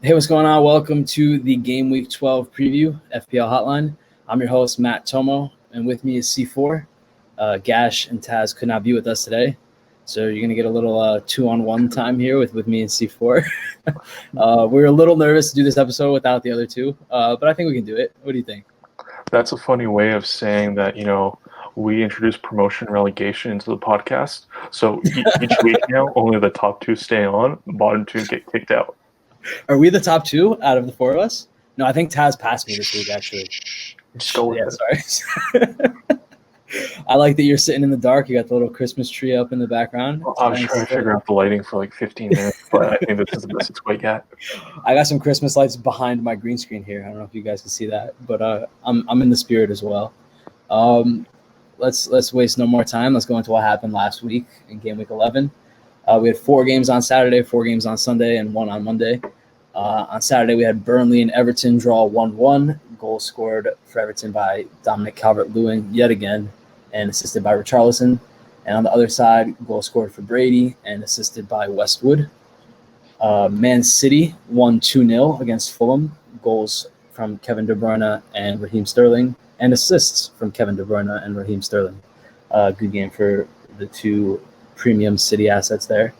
Hey, what's going on? Welcome to the Gameweek 12 preview, Fpl Hotline. I'm your host, Matt Tomo, and with me is C4. Gash and Taz could not be with us today, so you're going to get a little two-on-one time here with me and C4. We're a little nervous to do this episode without the other two, but I think we can do it. What do you think? That's a funny way of saying that, we introduce promotion and relegation into the podcast. So each week now, only the top two stay on, the bottom two get kicked out. Are we the top two out of the four of us? No, I think Taz passed me this week, actually. Just go with it. Sorry. I like that you're sitting in the dark. You got the little Christmas tree up in the background. I was trying to figure out the lighting for like 15 minutes, but I think this is the best it's quite yet. I got some Christmas lights behind my green screen here. I don't know if you guys can see that, but I'm in the spirit as well. Let's waste no more time. Let's go into what happened last week in Game Week 11. We had 4 games on Saturday, 4 games on Sunday, and 1 on Monday. On Saturday, we had Burnley and Everton draw 1-1. Goal scored for Everton by Dominic Calvert-Lewin yet again, and assisted by Richarlison. And on the other side, goal scored for Brady and assisted by Westwood. Man City won 2-0 against Fulham. Goals from Kevin De Bruyne and Raheem Sterling, and assists from Kevin De Bruyne and Raheem Sterling. Good game for the two premium City assets there.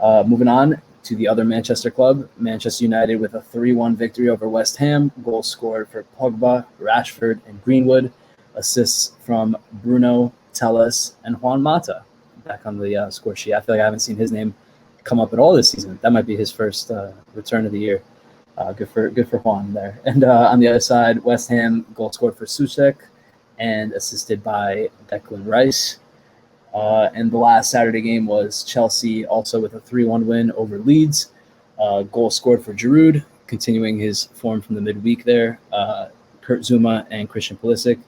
Moving on to the other Manchester club, Manchester United with a 3-1 victory over West Ham. Goals scored for Pogba, Rashford, and Greenwood. Assists from Bruno, Telles, and Juan Mata. Back on the score sheet. I feel like I haven't seen his name come up at all this season. That might be his first return of the year. Good for Juan there. And on the other side, West Ham, goal scored for Soucek and assisted by Declan Rice. And the last Saturday game was Chelsea, also with a 3-1 win over Leeds. Goal scored for Giroud, continuing his form from the midweek there. Kurt Zouma and Christian Pulisic,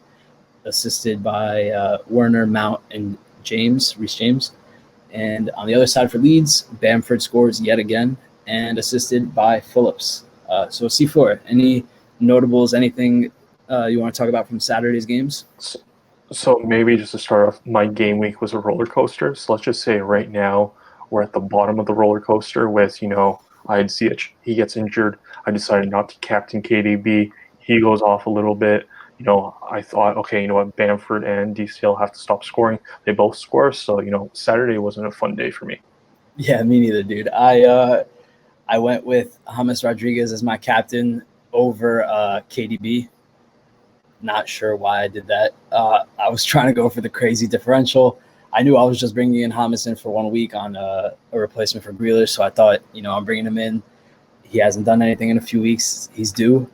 assisted by Werner, Mount, and Reece James. And on the other side for Leeds, Bamford scores yet again and assisted by Phillips. So C4, any notables, anything you want to talk about from Saturday's games? So maybe just to start off, my game week was a roller coaster. So let's just say right now we're at the bottom of the roller coaster with, I had Ziyech. He gets injured. I decided not to captain KDB. He goes off a little bit. I thought, okay, Bamford and DCL have to stop scoring. They both score. So, Saturday wasn't a fun day for me. Yeah, me neither, dude. I went with James Rodriguez as my captain over KDB. Not sure why I did that. I was trying to go for the crazy differential. I knew I was just bringing in James in for 1 week on a replacement for Grealish, so I thought, I'm bringing him in. He hasn't done anything in a few weeks. He's due.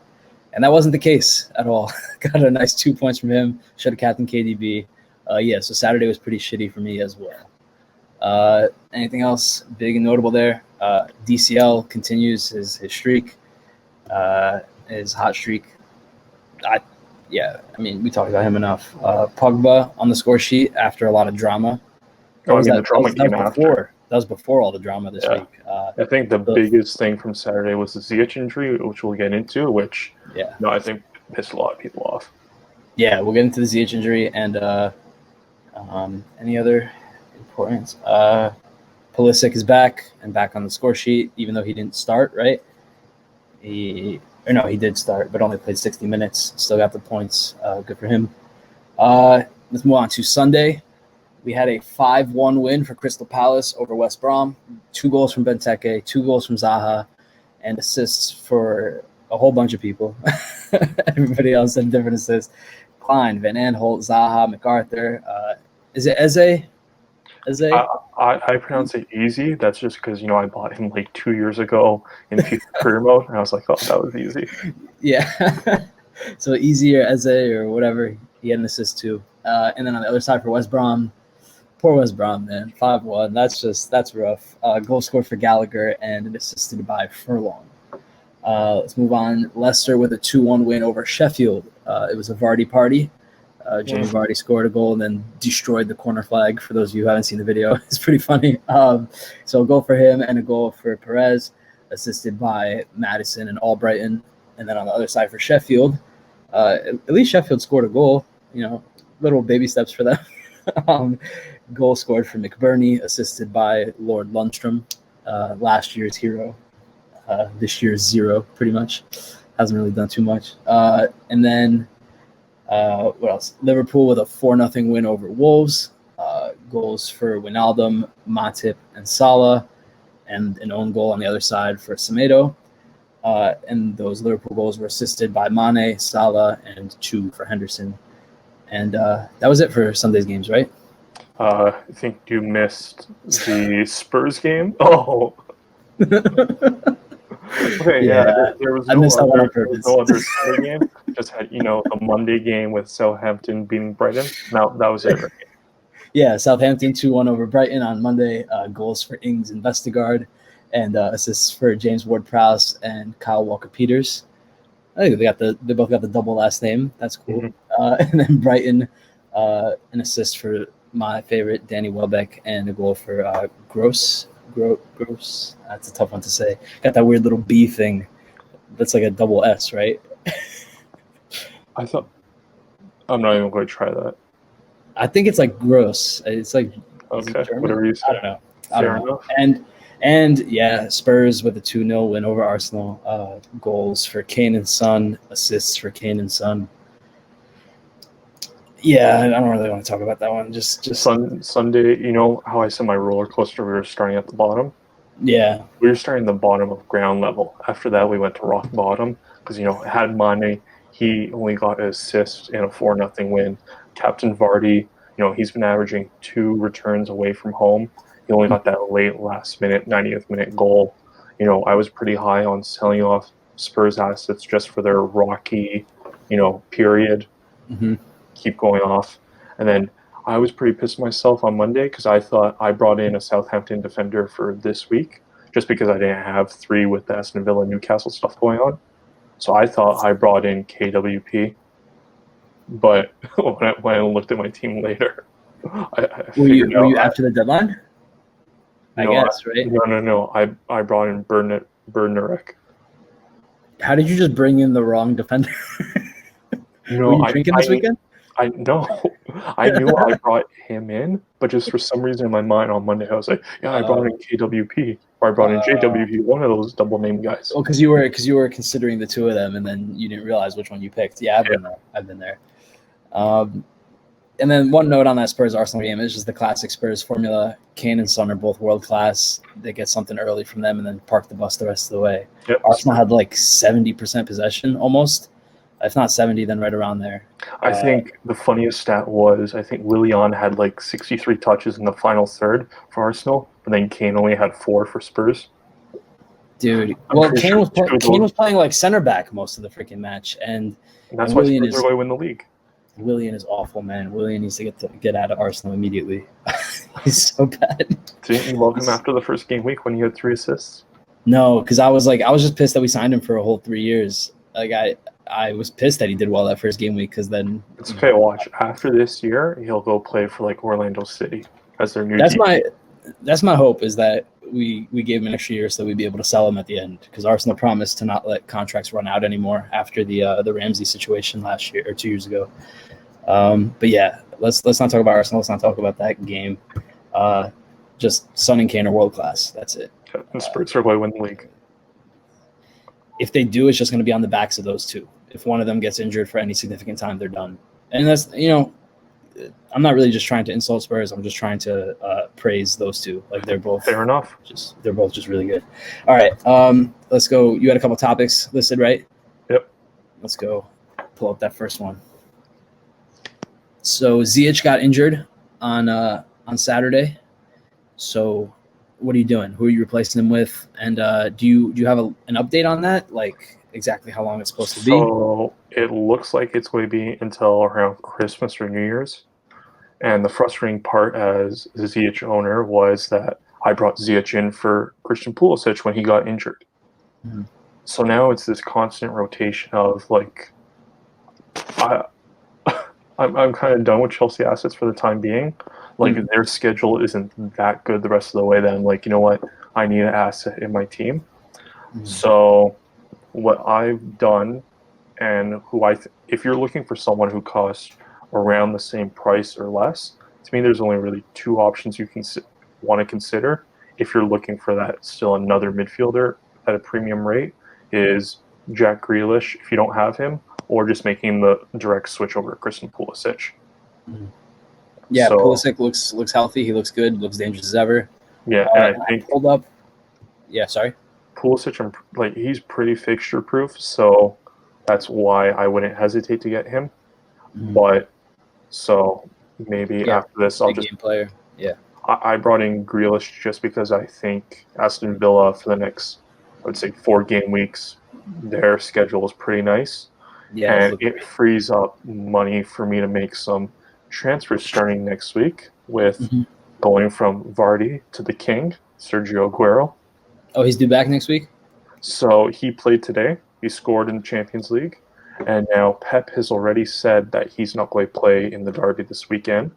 And that wasn't the case at all. Got a nice 2 points from him. Should have captained KDB. So Saturday was pretty shitty for me as well. Anything else big and notable there? DCL continues his streak, his hot streak. We talked about him enough. Pogba on the score sheet after a lot of drama. The drama came after. That was before all the drama this week. I think the biggest thing from Saturday was the Ziyech injury, which we'll get into, I think pissed a lot of people off. Yeah, we'll get into the Ziyech injury and any other importance. Pulisic is back on the score sheet, even though he didn't start, right? He did start, but only played 60 minutes. Still got the points. Good for him. Let's move on to Sunday. We had a 5-1 win for Crystal Palace over West Brom. 2 goals from Benteke, 2 goals from Zaha, and assists for a whole bunch of people. Everybody else had different assists. Klein, Van Aanholt, Zaha, MacArthur. Is it Eze? I pronounce it easy. That's just because, I bought him like 2 years ago in FIFA career mode, and I was like, oh, that was easy. Yeah. So easy or Eze or whatever. He had an assist too. And then on the other side for West Brom, poor West Brom, man. 5-1. That's rough. Goal scored for Gallagher and assisted by Furlong. Let's move on. Leicester with a 2-1 win over Sheffield. It was a Vardy party. Jamie Vardy scored a goal and then destroyed the corner flag. For those of you who haven't seen the video, it's pretty funny. So a goal for him and a goal for Perez, assisted by Madison and Albrighton. And then on the other side for Sheffield, at least Sheffield scored a goal. Little baby steps for them. Goal scored for McBurney, assisted by Lord Lundstrom, last year's hero. this year's 0, pretty much. Hasn't really done too much. And then what else? Liverpool with a 4-0 win over Wolves. Goals for Wijnaldum, Matip, and Salah, and an own goal on the other side for Semedo. And those Liverpool goals were assisted by Mane, Salah, and Chu for Henderson. And that was it for Sunday's games, right? I think you missed the Spurs game. Oh. Okay, yeah. There was I missed that one on purpose. No other Sunday game. Just had the Monday game with Southampton beating Brighton. No, that was it. Right? Yeah, Southampton 2-1 over Brighton on Monday. Goals for Ings and Vestergaard, and assists for James Ward-Prowse and Kyle Walker-Peters. I think they both got the double last name. That's cool. Mm-hmm. And then Brighton, an assist for my favorite Danny Welbeck, and a goal for Gross. Gross. That's a tough one to say. Got that weird little B thing. That's like a double S, right? I thought. I'm not even going to try that. I think it's like gross. It's like okay, whatever you say. I don't know. And yeah, Spurs with a 2-0 win over Arsenal. Goals for Kane and Son, assists for Kane and Son. Yeah, I don't really want to talk about that one. Just Sunday. You know how I said my roller coaster? We were starting at the bottom. Yeah, we were starting the bottom of ground level. After that, we went to rock bottom because had Mane. He only got an assist in a 4-0 win. Captain Vardy, he's been averaging 2 returns away from home. He only got that late last minute, 90th minute goal. I was pretty high on selling off Spurs assets just for their rocky, period. Mm-hmm. Keep going off. And then I was pretty pissed myself on Monday because I thought I brought in a Southampton defender for this week just because I didn't have 3 with the Aston Villa Newcastle stuff going on. So I thought I brought in KWP. But when I looked at my team later, I were you after the deadline? I guess, right? No. I brought in Bernarek. How did you just bring in the wrong defender? No, were you drinking this weekend? I knew I brought him in, but just for some reason in my mind on Monday I was like, I brought in KWP or I brought in JWP, one of those double name guys. Oh, because you were considering the 2 of them, and then you didn't realize which one you picked. Yeah, I've been there. And then one note on that Spurs Arsenal game is just the classic Spurs formula. Kane and Son are both world class. They get something early from them and then park the bus the rest of the way. Yep. Arsenal had like 70% possession almost. If not 70, then right around there. I think the funniest stat was I think Willian had like 63 touches in the final third for Arsenal, but then Kane only had 4 for Spurs. Dude, Kane was playing like center back most of the freaking match, and that's why Spurs are going to win the league. Willian is awful, man. Willian needs to get out of Arsenal immediately. He's so bad. Didn't you love him after the first game week when he had 3 assists? No, because I was just pissed that we signed him for a whole 3 years. Like I was pissed that he did well that first game week because then it's okay. Watch after this year, he'll go play for like Orlando City as their new. That's my hope is that we gave him an extra year so we'd be able to sell him at the end because Arsenal promised to not let contracts run out anymore after the Ramsey situation last year or 2 years ago. But yeah, let's not talk about Arsenal. Let's not talk about that game. Just Son and Kane are world class. That's it. And Spurs are going to win the league. If they do, it's just going to be on the backs of those 2. If one of them gets injured for any significant time, they're done. And that's, I'm not really just trying to insult Spurs. I'm just trying to praise those 2. Like they're both fair enough. They're both just really good. All right, let's go. You had a couple topics listed, right? Yep. Let's go pull up that first one. So Ziyech got injured on Saturday. So what are you doing? Who are you replacing him with? And do you have an update on that? Like exactly how long it's supposed to be? So it looks like it's going to be until around Christmas or New Year's. And the frustrating part as the Ziyech owner was that I brought Ziyech in for Christian Pulisic when he got injured. Mm-hmm. So now it's this constant rotation of like, I'm kind of done with Chelsea assets for the time being. Like their schedule isn't that good the rest of the way. Then like, you know what? I need an asset in my team. Mm-hmm. So what I've done and if you're looking for someone who costs around the same price or less, to me, there's only really 2 options you can want to consider if you're looking for that still another midfielder at a premium rate is Jack Grealish, if you don't have him, or just making the direct switch over to Christian Pulisic. Yeah, So, Pulisic looks healthy. He looks good. Looks dangerous as ever. yeah, and I think pulled up. Yeah, sorry. Pulisic, he's pretty fixture proof, so that's why I wouldn't hesitate to get him. But so maybe after this, I'll just game player. Yeah, I brought in Grealish just because I think Aston Villa for the next, I would say, 4 game weeks, their schedule is pretty nice. yeah, And it frees up money for me to make some transfers starting next week with going from Vardy to the King, Sergio Aguero. Oh, he's due back next week? So he played today. He scored in the Champions League. And now Pep has already said that he's not going to play in the derby this weekend.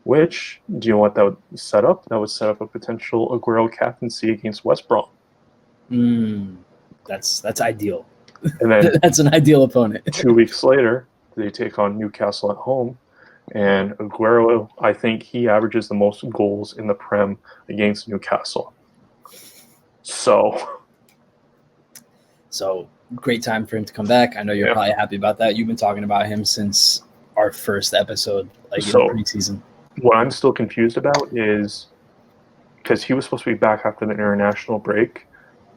Which, do you know what that would set up? That would set up a potential Aguero captaincy against West Brom. That's ideal. And then that's an ideal opponent. 2 weeks later, they take on Newcastle at home. And Aguero, I think he averages the most goals in the Prem against Newcastle. So great time for him to come back. I know you're probably happy about that. You've been talking about him since our first episode, in the preseason. What I'm still confused about is because he was supposed to be back after the international break.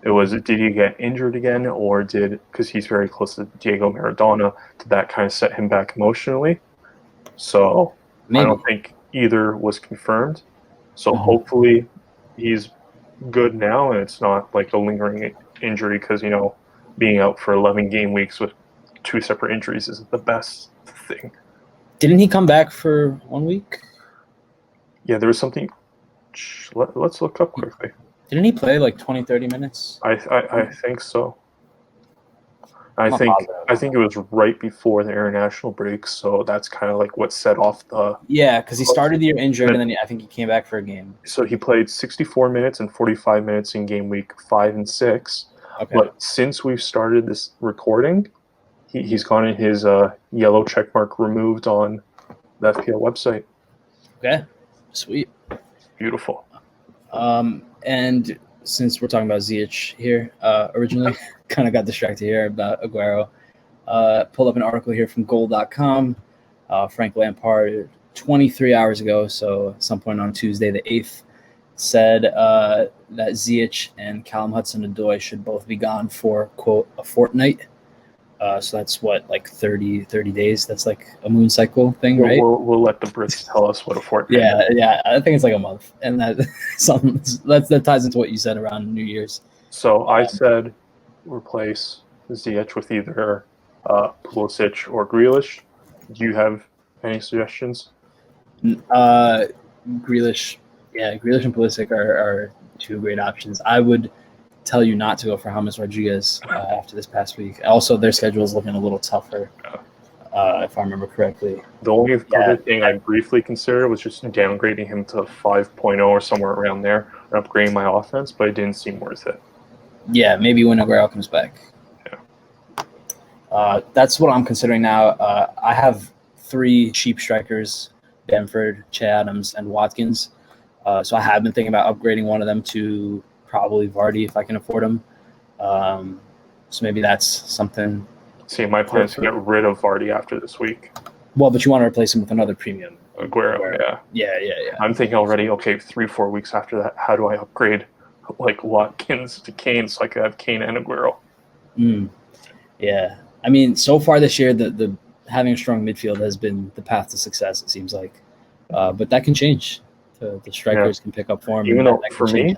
Did he get injured again, or because he's very close to Diego Maradona, did that kind of set him back emotionally? So maybe. I don't think either was confirmed. So hopefully he's good now, and it's not like a lingering injury because, being out for 11 game weeks with 2 separate injuries isn't the best thing. Didn't he come back for 1 week? Yeah, there was something. Let's look up quickly. Didn't he play 20, 30 minutes? I think so. I think it was right before the international break, so that's kind of what set off the. Yeah, because he started the year injured, and then I think he came back for a game. So he played 64 minutes and 45 minutes in game week 5 and 6. Okay. But since we've started this recording, he's gotten his yellow check mark removed on the FPL website. Okay, sweet, beautiful. And since we're talking about Ziyech here, originally kind of got distracted here about Aguero. Pulled up an article here from goal.com. Frank Lampard, 23 hours ago, so at some point on Tuesday the 8th, said that Ziyech and Callum Hudson-Odoi should both be gone for, quote, a fortnight. So that's 30 days. That's like a moon cycle thing, right? We'll let the Brits tell us what a fortnight is. Yeah. I think it's like a month. And that ties into what you said around New Year's. So I said replace Ziyech with either Pulisic or Grealish. Do you have any suggestions? Grealish. Yeah, Grealish and Pulisic are 2 great options. I would tell you not to go for James Rodriguez after this past week. Also, their schedule is looking a little tougher, if I remember correctly. The only other thing I briefly considered was just downgrading him to 5.0 or somewhere around there, and upgrading my offense, but it didn't seem worth it. Yeah, maybe when Aguero comes back. Yeah. That's what I'm considering now. I have 3 cheap strikers, Bamford, Che Adams, and Watkins. So I have been thinking about upgrading one of them to probably Vardy if I can afford him. So maybe that's something. See, my plan is to get rid of Vardy after this week. Well, but you want to replace him with another premium. Aguero. Yeah. I'm thinking already, 3-4 weeks after that, how do I upgrade Watkins to Kane so I could have Kane and Aguero? Yeah. I mean, so far this year, the having a strong midfield has been the path to success, it seems like. But that can change. The strikers can pick up form. Even though, for me,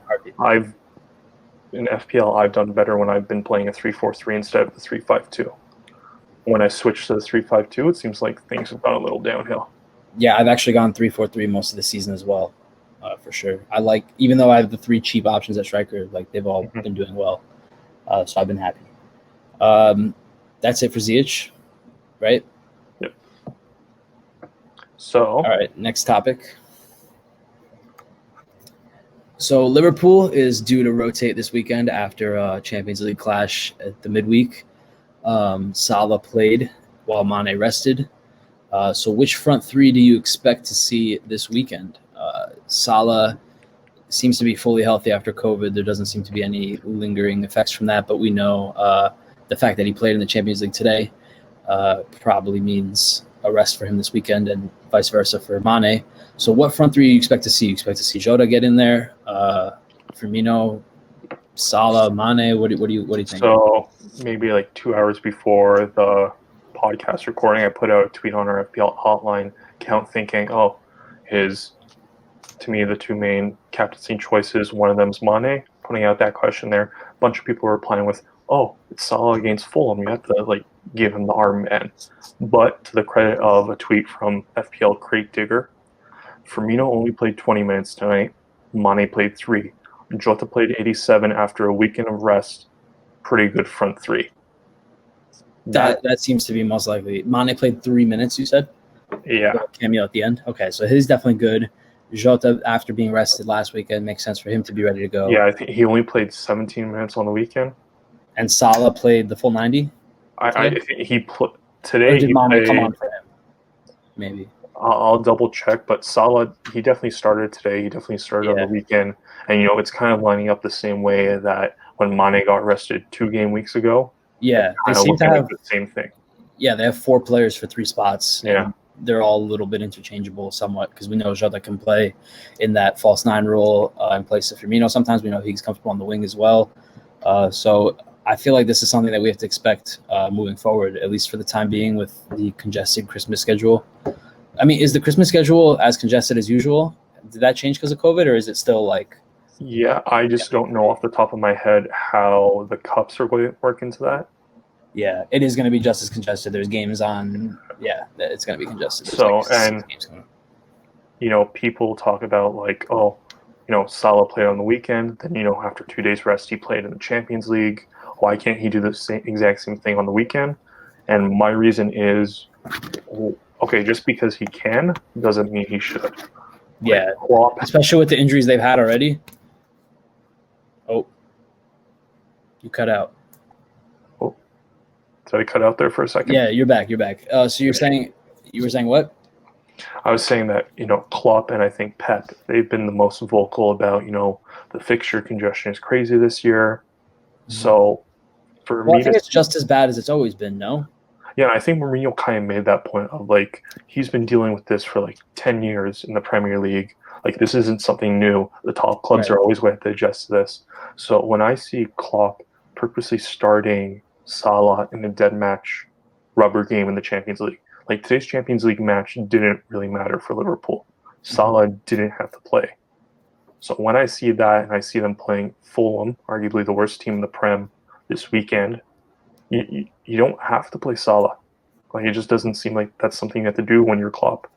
in FPL, I've done better when I've been playing a 3-4-3 instead of the 3-5-2. When I switched to the 3-5-2, it seems like things have gone a little downhill. Yeah, I've actually gone 3-4-3 most of the season as well, for sure. Even though I have the 3 cheap options at striker, they've all been doing well. So I've been happy. That's it for Ziyech, right? Yep. So, all right, next topic. So Liverpool is due to rotate this weekend after a Champions League clash at the midweek. Salah played while Mane rested. So which front 3 do you expect to see this weekend? Salah seems to be fully healthy after COVID. There doesn't seem to be any lingering effects from that, but we know the fact that he played in the Champions League today probably means a rest for him this weekend, and vice versa for Mane. So what front three do you expect to see? You expect to see Jota get in there, Firmino, Salah, Mane? What do you think? So maybe like 2 hours before the podcast recording, I put out a tweet on our FPL Hotline account thinking, to me, the two main captaincy choices, one of them is Mane, putting out that question there. A bunch of people were replying with, it's Salah against Fulham. You have to give him the arm man. But to the credit of a tweet from FPL Crate Digger, Firmino only played 20 minutes tonight. Mane played 3. Jota played 87 after a weekend of rest. Pretty good front three. That seems to be most likely. Mane played 3 minutes, you said? Yeah. Cameo at the end? Okay, so he's definitely good. Jota, after being rested last weekend, makes sense for him to be ready to go. Yeah, I think he only played 17 minutes on the weekend. And Salah played the full 90? I think he played today. Or did Mane played, come on for him? Maybe. I'll double check, but Salah, he definitely started today. He definitely started on the weekend. And, it's kind of lining up the same way that when Mane got rested 2 game weeks ago. Yeah, they seem to have the same thing. Yeah, they have 4 players for 3 spots. Yeah. And they're all a little bit interchangeable somewhat because we know Jota can play in that false 9 role in place of Firmino. Sometimes we know he's comfortable on the wing as well. So I feel like this is something that we have to expect moving forward, at least for the time being with the congested Christmas schedule. I mean, is the Christmas schedule as congested as usual? Did that change because of COVID, or is it still like... Yeah, I just don't know off the top of my head how the cups are going to work into that. Yeah, it is going to be just as congested. There's games on. Yeah, it's going to be congested. People talk about Salah played on the weekend. Then, after 2 days rest, he played in the Champions League. Why can't he do the exact same thing on the weekend? And my reason is, just because he can doesn't mean he should. Yeah, especially with the injuries they've had already. Oh, you cut out. Oh, did I cut out there for a second? Yeah, you're back. So you were saying what? I was saying that, Klopp and I think Pep, they've been the most vocal about, the fixture congestion is crazy this year. Mm-hmm. So for me, I think it's just as bad as it's always been, no? Yeah, I think Mourinho kind of made that point of he's been dealing with this for 10 years in the Premier League. This isn't something new. The top clubs are always going to adjust to this. So when I see Klopp purposely starting Salah in a dead match rubber game in the Champions League, today's Champions League match didn't really matter for Liverpool. Salah didn't have to play. So when I see that and I see them playing Fulham, arguably the worst team in the Prem this weekend, you don't have to play Salah. It just doesn't seem like that's something you have to do when you're Klopp.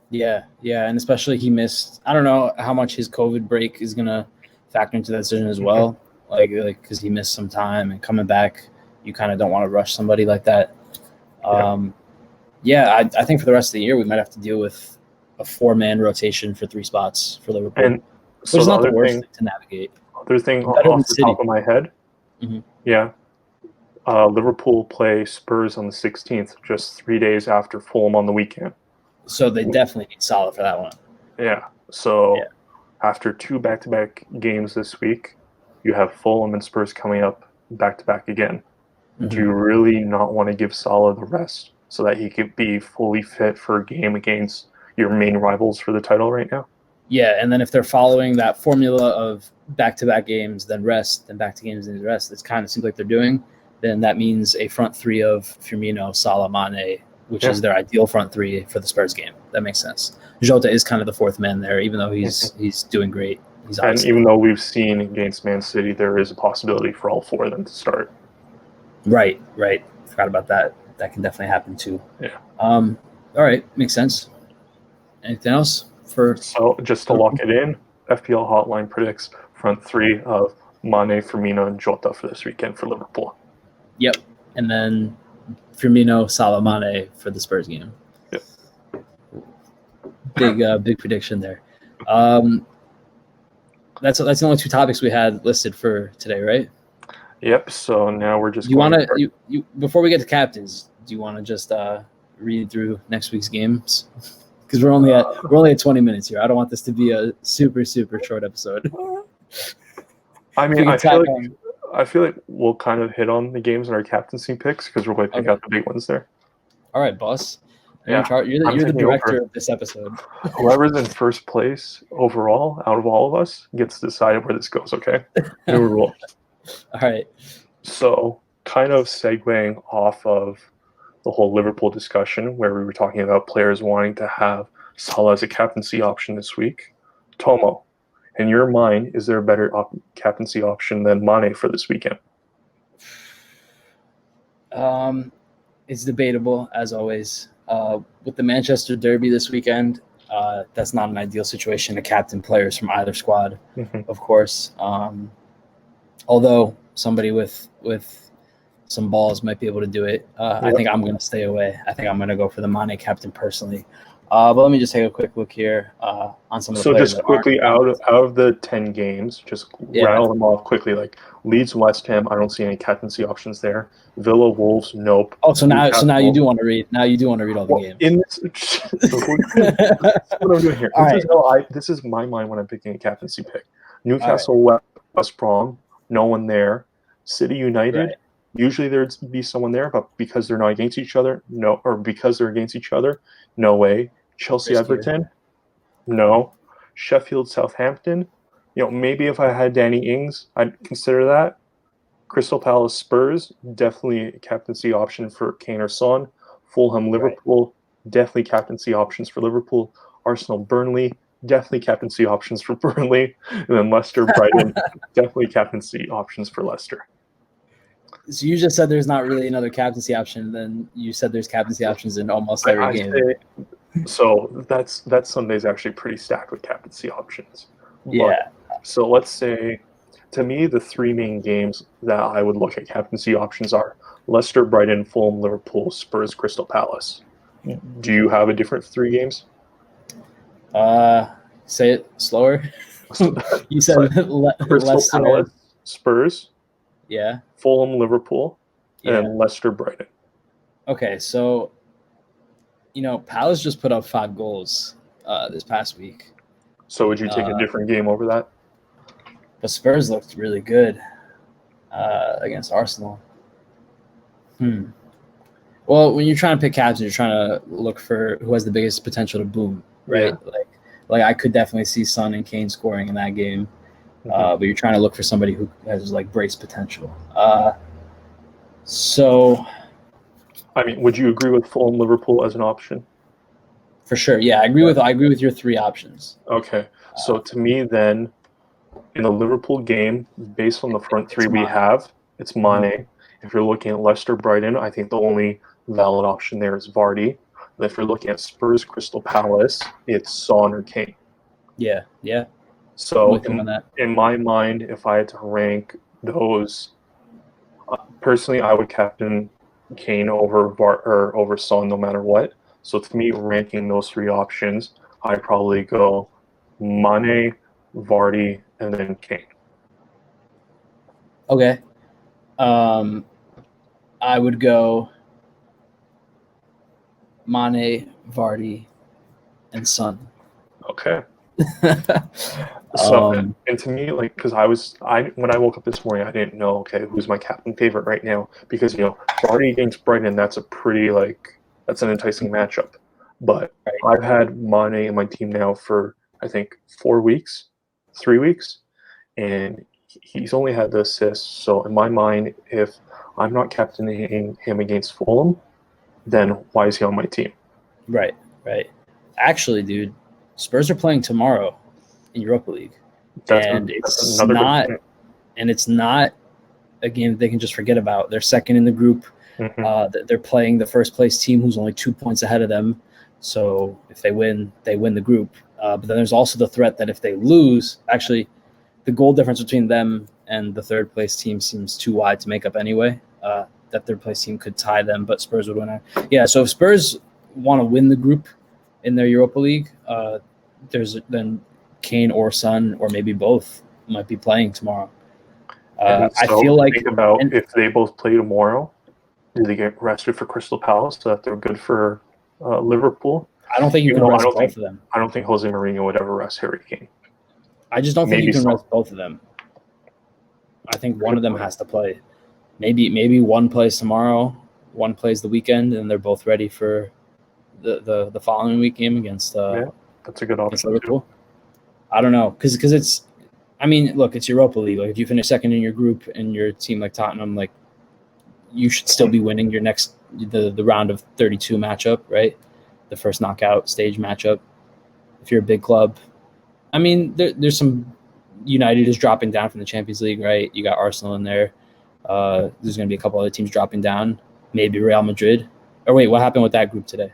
Yeah, and especially he missed. I don't know how much his COVID break is gonna factor into that decision as well. Because he missed some time and coming back, you kind of don't want to rush somebody like that. I think for the rest of the year we might have to deal with a 4-man rotation for 3 spots for Liverpool, which is not the worst thing to navigate. Other thing off the top of my head, Liverpool play Spurs on the 16th, just 3 days after Fulham on the weekend. So they definitely need Salah for that one. Yeah. So after 2 back-to-back games this week, you have Fulham and Spurs coming up back-to-back again. Mm-hmm. Do you really not want to give Salah the rest so that he could be fully fit for a game against your main rivals for the title right now? Yeah, and then if they're following that formula of back-to-back games, then rest, then back to games, then rest, it kind of seems like they're doing, then that means a front 3 of Firmino, Salah, Mane, which is their ideal front 3 for the Spurs game. That makes sense. Jota is kind of the 4th man there, even though he's doing great. And even though we've seen against Man City, there is a possibility for all 4 of them to start. Right. Forgot about that. That can definitely happen too. Yeah. All right, makes sense. Anything else? So just to lock it in, FPL Hotline predicts front 3 of Mane, Firmino, and Jota for this weekend for Liverpool. Yep. And then Firmino, Salah, Mane for the Spurs game. Yep. Big prediction there. That's the only 2 topics we had listed for today, right? Yep. So now we're just. Before we get to captains, do you want to just read through next week's games? because we're only at 20 minutes here. I don't want this to be a super short episode. I mean, I feel like we'll kind of hit on the games in our captaincy picks because we're going to pick out the big ones there. All right, boss. Yeah, you're the director of this episode. Whoever's in first place overall out of all of us gets to decide where this goes, okay? New rule. All right. So, kind of segueing off of the whole Liverpool discussion where we were talking about players wanting to have Salah as a captaincy option this week. Tomo, in your mind, is there a better captaincy option than Mane for this weekend? It's debatable, as always. With the Manchester Derby this weekend, that's not an ideal situation to captain players from either squad, of course. Although somebody with some balls might be able to do it. I think I'm going to stay away. I think I'm going to go for the Mane captain personally. But let me just take a quick look here on some of the players. So just quickly, out of the 10 games, just rattle them off quickly. Like Leeds, West Ham, I don't see any captaincy options there. Villa, Wolves, nope. Oh, so now you do want to read. Now you do want to read all the games. In this, that's what I'm doing here. This is my mind when I'm picking a captaincy pick. Newcastle, West Brom, no one there. City United. Right. Usually there'd be someone there, but because they're not against each other, no. Or because they're against each other, no way. Chelsea, Everton, no. Sheffield, Southampton, maybe if I had Danny Ings, I'd consider that. Crystal Palace, Spurs, definitely a captaincy option for Kane or Son. Fulham, Liverpool, definitely captaincy options for Liverpool. Arsenal, Burnley, definitely captaincy options for Burnley. And then Leicester, Brighton, definitely captaincy options for Leicester. So you just said there's not really another captaincy option. Then you said there's captaincy options in almost every game. So that's Sunday's actually pretty stacked with captaincy options. Yeah. So let's say, to me, the three main games that I would look at captaincy options are Leicester, Brighton, Fulham, Liverpool, Spurs, Crystal Palace. Do you have a different three games? Say it slower. You said Crystal Leicester, Palace, Spurs. Yeah. Fulham, Liverpool, and Leicester, Brighton. Okay, so Palace just put up 5 goals this past week. So would you take a different game over that? The Spurs looked really good against Arsenal. Well, when you're trying to pick captains, you're trying to look for who has the biggest potential to boom, right? Yeah. Like I could definitely see Son and Kane scoring in that game. But you're trying to look for somebody who has brace potential. So, I mean, would you agree with Fulham, Liverpool as an option? For sure, yeah, I agree with your 3 options. Okay, so to me, then, in the Liverpool game, based on the front 3 we have, it's Mane. If you're looking at Leicester, Brighton, I think the only valid option there is Vardy. And if you're looking at Spurs, Crystal Palace, it's Son or Kane. Yeah. So in my mind, if I had to rank those, personally, I would captain Kane over Son no matter what. So to me, ranking those 3 options, I probably go Mane, Vardy, and then Kane. Okay. I would go Mane, Vardy, and Son. Okay. So and to me, because when I woke up this morning, I didn't know, okay, who's my captain favorite right now, because Vardy against Brighton, that's a pretty that's an enticing matchup. But I've had Mane in my team now for I think 3 weeks, and he's only had the assists. So in my mind, if I'm not captaining him against Fulham, then why is he on my team? Right. Actually, dude, Spurs are playing tomorrow in Europa League, it's not a game they can just forget about. They're second in the group. They're playing the first place team, who's only 2 points ahead of them. So if they win the group. But then there's also the threat that if they lose, actually, the goal difference between them and the third place team seems too wide to make up anyway. That third place team could tie them, but Spurs would win. Yeah. So if Spurs want to win the group in their Europa League, there's then Kane or Son or maybe both might be playing tomorrow. So I feel like if they both play tomorrow, do they get rested for Crystal Palace so that they're good for Liverpool? I don't think you Even can though rest both of them. I don't think Jose Mourinho would ever rest Harry Kane. I just don't think Maybe you can so. rest both of them. I think one of them has to play. Maybe one plays tomorrow, one plays the weekend, and they're both ready for the following week game against That's a good option Liverpool. too. I don't know because it's. I mean, look, it's Europa League. Like if you finish second in your group and your team like Tottenham, like you should still be winning your next the round of 32 matchup, right? The first knockout stage matchup. If you're a big club, I mean, there's some. United is dropping down from the Champions League, right? You got Arsenal in there. There's going to be a couple other teams dropping down. Maybe Real Madrid. Or wait, what happened with that group today?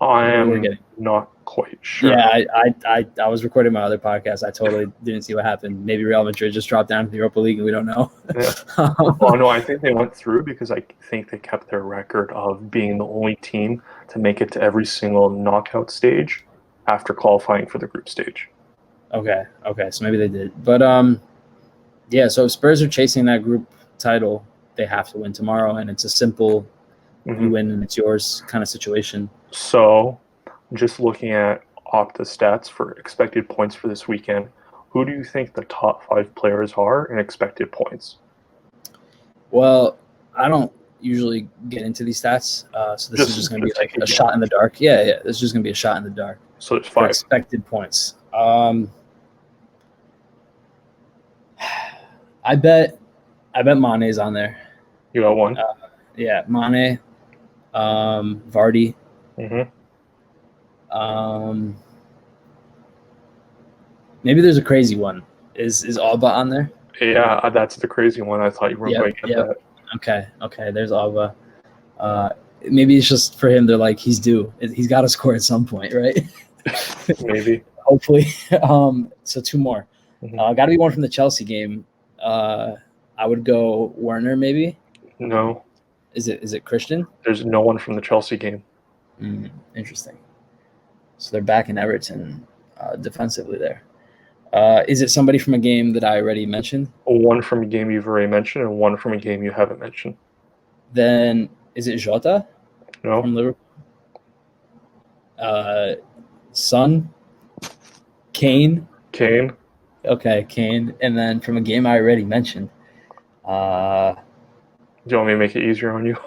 I am not quite sure. Yeah, I was recording my other podcast. I totally didn't see what happened. Maybe Real Madrid just dropped down to the Europa League and we don't know. Yeah. Well, no, I think they went through because I think they kept their record of being the only team to make it to every single knockout stage after qualifying for the group stage. Okay, so maybe they did. But yeah, so if Spurs are chasing that group title, they have to win tomorrow, and it's a simple you win and it's yours kind of situation. So just looking at Opta stats for expected points for this weekend, who do you think the top 5 players are in expected points? Well, I don't usually get into these stats, so this is just going to be like a shot in the dark. Yeah, this is just going to be a shot in the dark. So there's 5 expected points. I bet Mane's on there. You got one? Yeah, Mane, Vardy. Maybe there's a crazy one. Is Alba on there? Yeah, that's the crazy one. I thought you weren't going to get that. Okay. There's Alba. Maybe it's just for him. They're like he's due. He's got to score at some point, right? Maybe. Hopefully. So 2 more. Got to be one from the Chelsea game. I would go Werner, maybe. No. Is it Christian? There's no one from the Chelsea game. Interesting. So they're back in Everton defensively there. Is it somebody from a game that I already mentioned? One from a game you've already mentioned and one from a game you haven't mentioned. Then is it Jota? No. From Liverpool? Son? Kane? Okay, Kane. And then from a game I already mentioned. Do you want me to make it easier on you?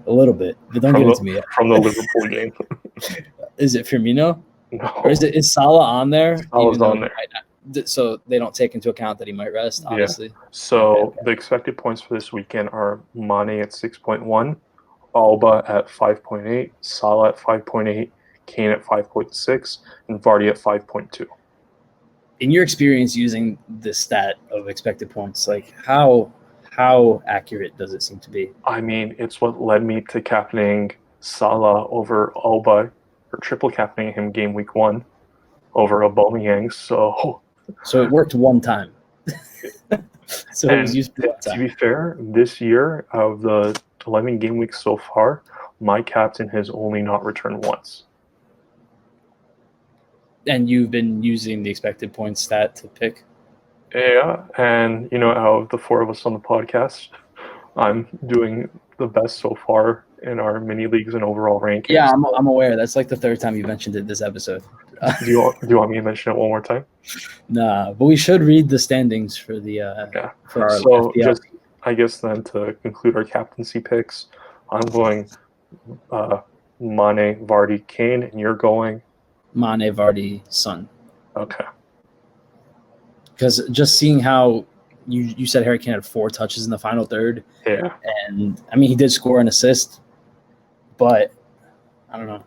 A little bit, but don't give it to me yet. From the Liverpool game. Is it Firmino? No. Or is Salah on there? Salah's on there. So they don't take into account that he might rest, obviously. Yeah. So the expected points for this weekend are Mane at 6.1, Alba at 5.8, Salah at 5.8, Kane at 5.6, and Vardy at 5.2. In your experience using this stat of expected points, like how accurate does it seem to be? I mean, it's what led me to captaining Salah over Alba, or triple captaining him game week 1 over Aubameyang. So it worked one time. So it was used one time. To be fair, this year of the 11 game weeks so far, my captain has only not returned once. And you've been using the expected points stat to pick? Yeah, and out of the 4 of us on the podcast, I'm doing the best so far in our mini leagues and overall rankings. Yeah, I'm aware. That's like the 3rd time you mentioned it this episode. Do you want me to mention it one more time? Nah, but we should read the standings for the for our FPL. Just, I guess then to conclude our captaincy picks, I'm going Mane, Vardy, Kane, and you're going Mane, Vardy, Son. Okay. Because just seeing how you said Harry Kane had 4 touches in the final third. Yeah. And I mean, he did score an assist, but I don't know.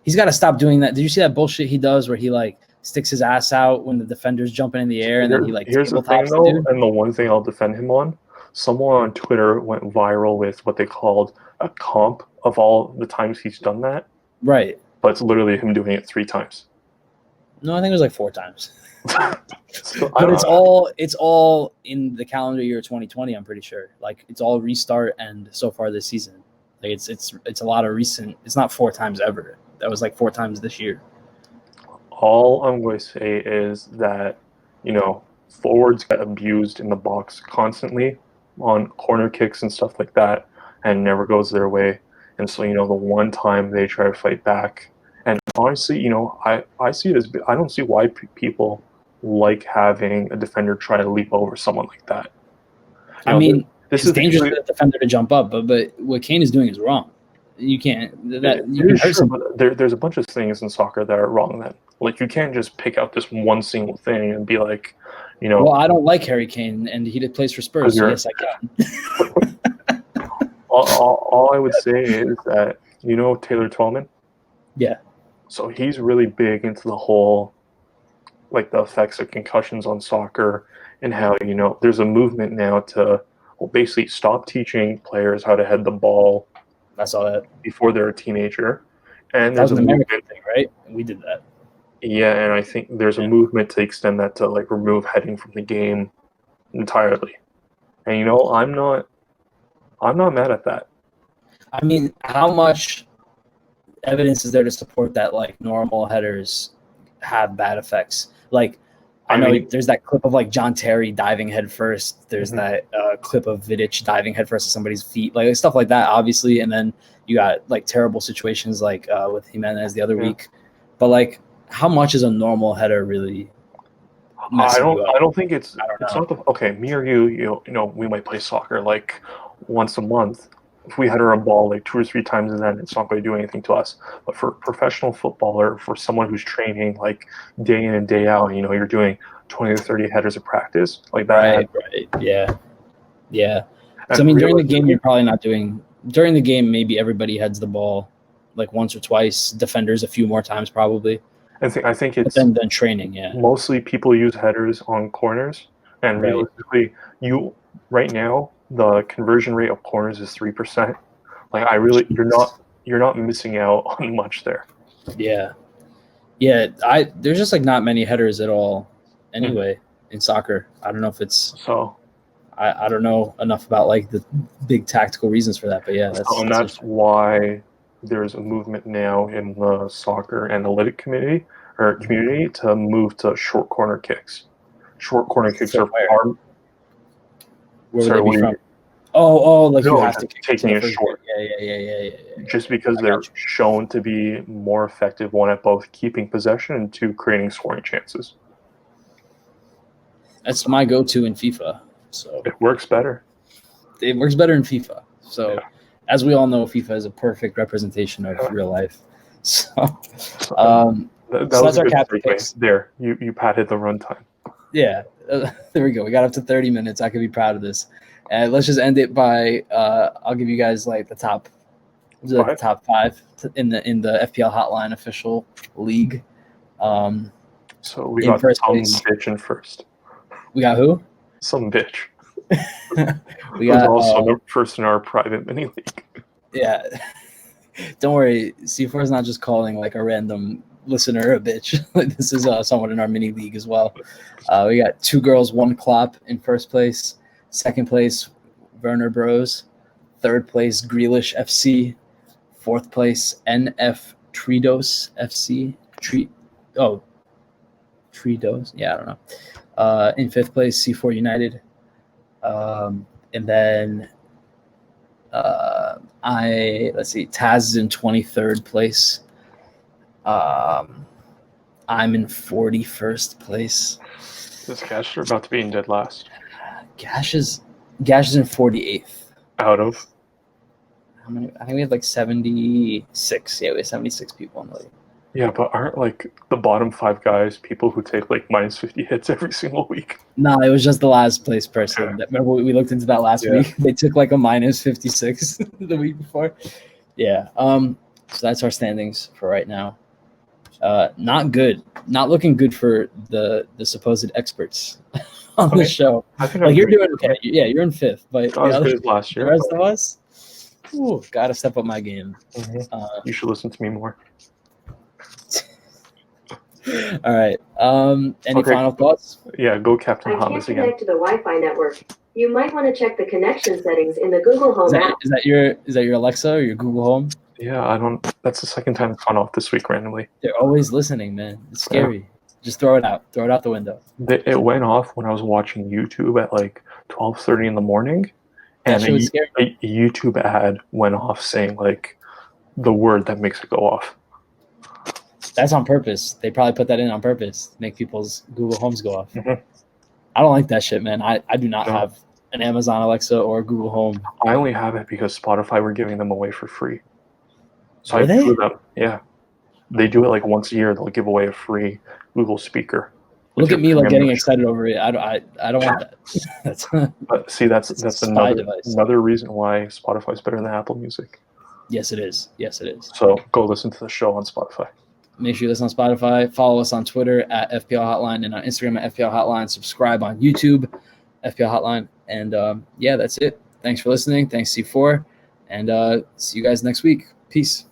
He's got to stop doing that. Did you see that bullshit he does where he like sticks his ass out when the defender's jumping in the air and then he like here's the thing though, and the one thing I'll defend him on, someone on Twitter went viral with what they called a comp of all the times he's done that. Right. But it's literally him doing it 3 times. No, I think it was like 4 times. But it's all in the calendar year 2020, I'm pretty sure. Like it's all restart and so far this season. Like it's a lot of recent. It's not 4 times ever. That was like 4 times this year. All I'm going to say is that, forwards get abused in the box constantly on corner kicks and stuff like that and never goes their way. And so, the one time they try to fight back And honestly, I see it as I don't see why people like having a defender try to leap over someone like that. I mean, this it's dangerous for the defender to jump up, but what Kane is doing is wrong. You can't. You can hurt someone. But there's a bunch of things in soccer that are wrong. Then, like, you can't just pick out this one single thing and be like, Well, I don't like Harry Kane, and he plays for Spurs, so yes, I can. all I would say is that Taylor Twellman. Yeah. So he's really big into the whole, like, the effects of concussions on soccer, and how there's a movement now to basically stop teaching players how to head the ball. I saw that before they're a teenager, and that was an American thing, right? We did that. Yeah, and I think there's a movement to extend that to like remove heading from the game entirely. And I'm not mad at that. I mean, how much evidence is there to support that like normal headers have bad effects? Like, I know there's that clip of like John Terry diving head first. There's that clip of Vidic diving head first to somebody's feet, like stuff like that, obviously. And then you got like terrible situations like with Jimenez the other week. But like, how much is a normal header really? I don't think it's not okay. Me or you, we might play soccer like once a month. If we header a ball like 2 or 3 times, and then it's not going to do anything to us. But for a professional footballer, for someone who's training like day in and day out, you're doing 20 or 30 headers of practice like that. Right. Yeah. So I mean, during the game, you're probably not doing. During the game, maybe everybody heads the ball like once or twice. Defenders a few more times, probably. I think it's then training. Yeah. Mostly people use headers on corners, and realistically, right now the conversion rate of corners is 3%. Like you're not missing out on much there. Yeah. There's just like not many headers at all. Anyway, in soccer, I don't know if it's so. I don't know enough about like the big tactical reasons for that, but yeah, that's why there's a movement now in the soccer analytic community to move to short corner kicks. Short corner kicks are far. Where would they be from? Oh, like you have to taking it short. Yeah. Just because they're shown to be more effective, one at both keeping possession and two creating scoring chances. That's my go-to in FIFA. So it works better. It works better in FIFA. So, as we all know, FIFA is a perfect representation of real life. So, that's our captain picks. There, you patted the runtime. Yeah, there we go. We got up to 30 minutes. I could be proud of this. And let's just end it by I'll give you guys like the top 5 in the FPL Hotline official league. So we got some bitch in first. We got who? Some bitch. We got also first in our private mini league. Yeah. Don't worry, C4 is not just calling like a random listener a bitch. This is someone in our mini league as well. We got 2 girls, 1 clop in first place. Second place, Werner Bros. Third place, Grealish FC. Fourth place, NF Tridos FC. Tridos. Yeah, I don't know. In fifth place, C4 United. And then let's see, Taz is in 23rd place. I'm in 41st place. This Gash are about to be in dead last. Gash is in 48th. Out of how many? I think we had like 76. Yeah, we have 76 people in the league. Yeah, but aren't like the bottom 5 guys people who take like minus 50 hits every single week? No, it was just the last place person. Okay. Remember we looked into that last week? They took like a minus 56 the week before. Yeah. So that's our standings for right now. Not good. Not looking good for the supposed experts on the show. I think you're doing okay. Yeah, you're in 5th, but last year. The rest of us, gotta step up my game. Mm-hmm. You should listen to me more. All right. Any final thoughts? Yeah, go Captain Hamas again. I can't connect to the Wi-Fi network. You might want to check the connection settings in the Google Home app. Is that your Alexa or your Google Home? Yeah, that's the second time it's gone off this week randomly. They're always listening, man. It's scary. Yeah. Just throw it out. Throw it out the window. It went off when I was watching YouTube at like 12:30 in the morning, and a YouTube ad went off saying like the word that makes it go off. That's on purpose. They probably put that in on purpose, make people's Google Homes go off. Mhm. I don't like that shit, man. I do not No. have an Amazon Alexa or Google Home. I only have it because Spotify were giving them away for free. So Were I they? threw them. Yeah. They do it like once a year. They'll give away a free Google speaker. with Look your at me like premium getting membership. excited over it. I don't want that. That's But see, that's It's a spy another device. another reason why Spotify's better than Apple Music. Yes, it is. Yes, it is. So go listen to the show on Spotify. Make sure you listen on Spotify. Follow us on Twitter at FPL Hotline and on Instagram at FPL Hotline. Subscribe on YouTube, FPL Hotline. And yeah, that's it. Thanks for listening. Thanks, C4. And see you guys next week. Peace.